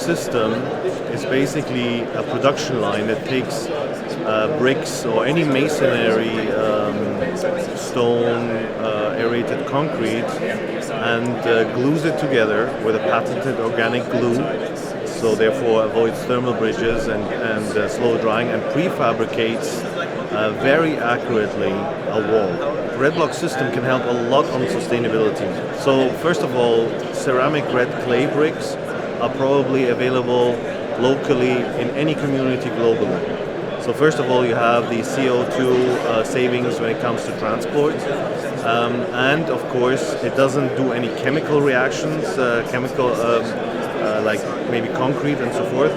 system is basically a production line that takes bricks or any masonry, stone, aerated concrete, and glues it together with a patented organic glue, so therefore avoids thermal bridges and slow drying, and prefabricates very accurately a wall. Redblock system can help a lot on sustainability. So first of all, ceramic red clay bricks are probably available locally in any community globally. So first of all, you have the CO2 savings when it comes to transport. And of course, it doesn't do any chemical reactions, like maybe concrete and so forth.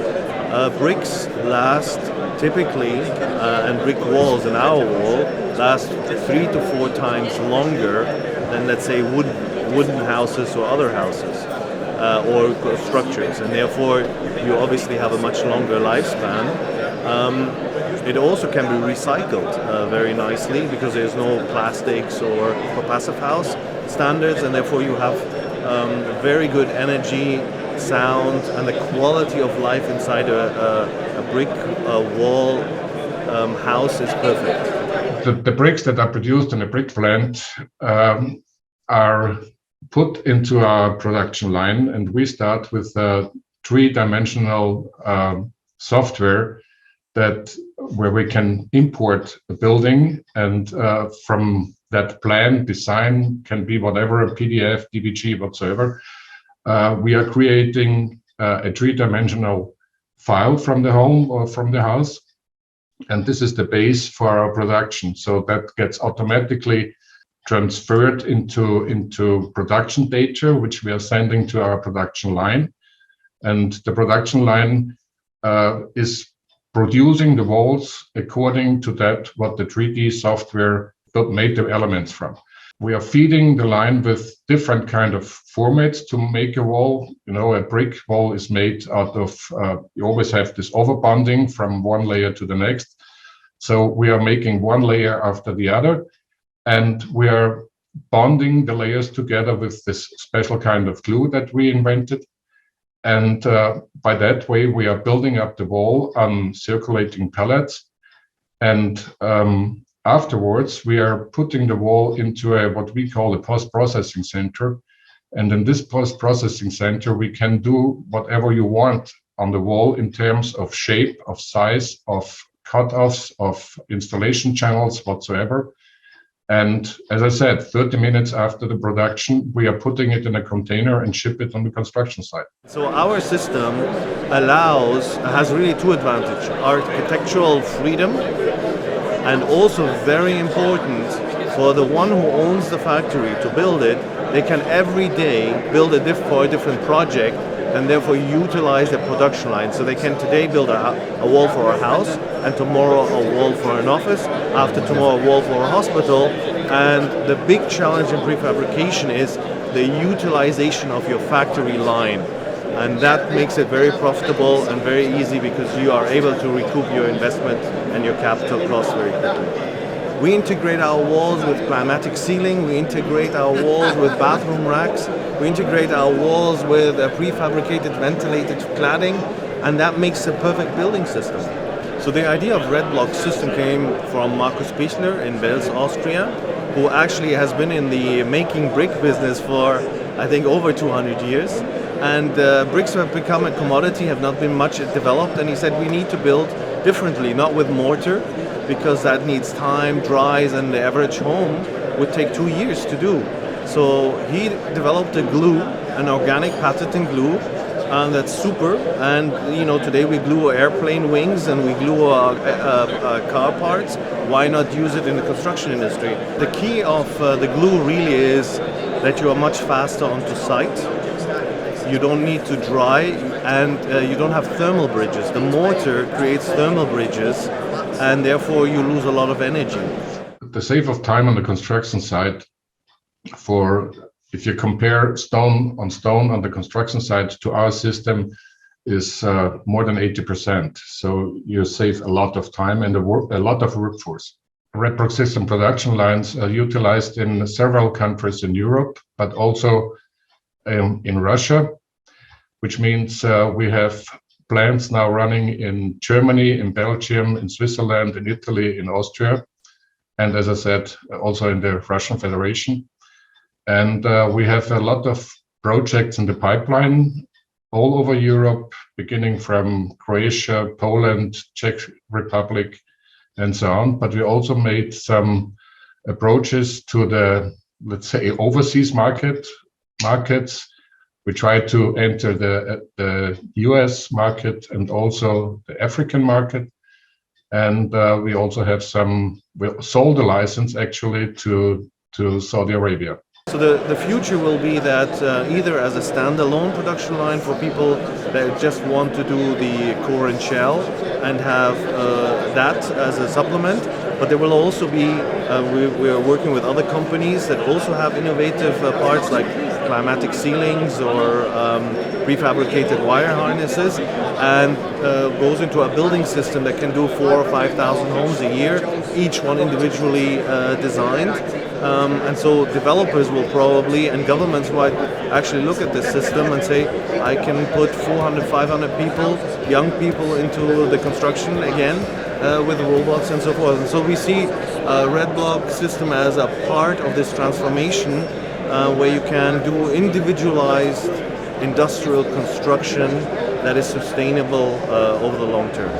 Bricks last typically, and brick walls in our wall last 3 to 4 times longer than, let's say, wooden houses or other houses or structures, and therefore you obviously have a much longer lifespan. It also can be recycled very nicely because there's no plastics or passive house standards, and therefore you have very good energy, sound, and the quality of life inside a brick wall house is perfect. The bricks that are produced in a brick plant are put into our production line, and we start with a 3-dimensional software where we can import a building, and from that plan, design can be whatever, a PDF, DBG, whatsoever. We are creating a 3-dimensional file from the home or from the house, and this is the base for our production. So that gets automatically transferred into production data, which we are sending to our production line, and the production line is producing the walls according to what the 3D software made the elements from. We are feeding the line with different kind of formats to make a wall. You know, a brick wall is made out of, you always have this overbonding from one layer to the next. So we are making one layer after the other, and we are bonding the layers together with this special kind of glue that we invented. And by that way, we are building up the wall on circulating pellets. And afterwards, we are putting the wall into what we call a post-processing center. And in this post-processing center, we can do whatever you want on the wall in terms of shape, of size, of cut-offs, of installation channels, whatsoever. And as I said, 30 minutes after the production, we are putting it in a container and ship it on the construction site. So our system has really 2 advantages: architectural freedom, and also very important for the one who owns the factory to build it. They can every day build for a different project and therefore utilize the production line. So they can today build a wall for a house, and tomorrow a wall for an office, after tomorrow a wall for a hospital. And the big challenge in prefabrication is the utilization of your factory line. And that makes it very profitable and very easy because you are able to recoup your investment and your capital costs very quickly. We integrate our walls with climatic sealing, we integrate our walls with bathroom racks, we integrate our walls with a prefabricated ventilated cladding, and that makes a perfect building system. So the idea of Redblock system came from Markus Pichler in Wels, Austria, who actually has been in the making brick business for, I think, over 200 years. And bricks have become a commodity, have not been much developed, and he said we need to build differently, not with mortar, because that needs time, dries, and the average home would take 2 years to do. So he developed a glue, an organic patented glue, and that's super. And today we glue airplane wings and we glue car parts. Why not use it in the construction industry? The key of the glue really is that you are much faster onto site. You don't need to dry, and you don't have thermal bridges. The mortar creates thermal bridges, and therefore you lose a lot of energy. The save of time on the construction site, if you compare stone on the construction site to our system, is more than 80%. So you save a lot of time and a lot of workforce. Redblock system production lines are utilized in several countries in Europe, but also in Russia. which means we have plants now running in Germany, in Belgium, in Switzerland, in Italy, in Austria, and as I said, also in the Russian Federation. And we have a lot of projects in the pipeline all over Europe, beginning from Croatia, Poland, Czech Republic, and so on. But we also made some approaches to the, let's say, overseas markets. We try to enter the US market and also the African market. And we also have we sold a license actually to Saudi Arabia. So the future will be that either as a standalone production line for people that just want to do the core and shell and have that as a supplement, but there will also be, we are working with other companies that also have innovative parts like climatic ceilings or prefabricated wire harnesses, and goes into a building system that can do 4,000 or 5,000 homes a year, each one individually designed. And so developers will probably, and governments might actually look at this system and say, I can put 400, 500 people, young people into the construction again with robots and so forth. And so we see Redblock system as a part of this transformation where you can do individualized industrial construction that is sustainable over the long term.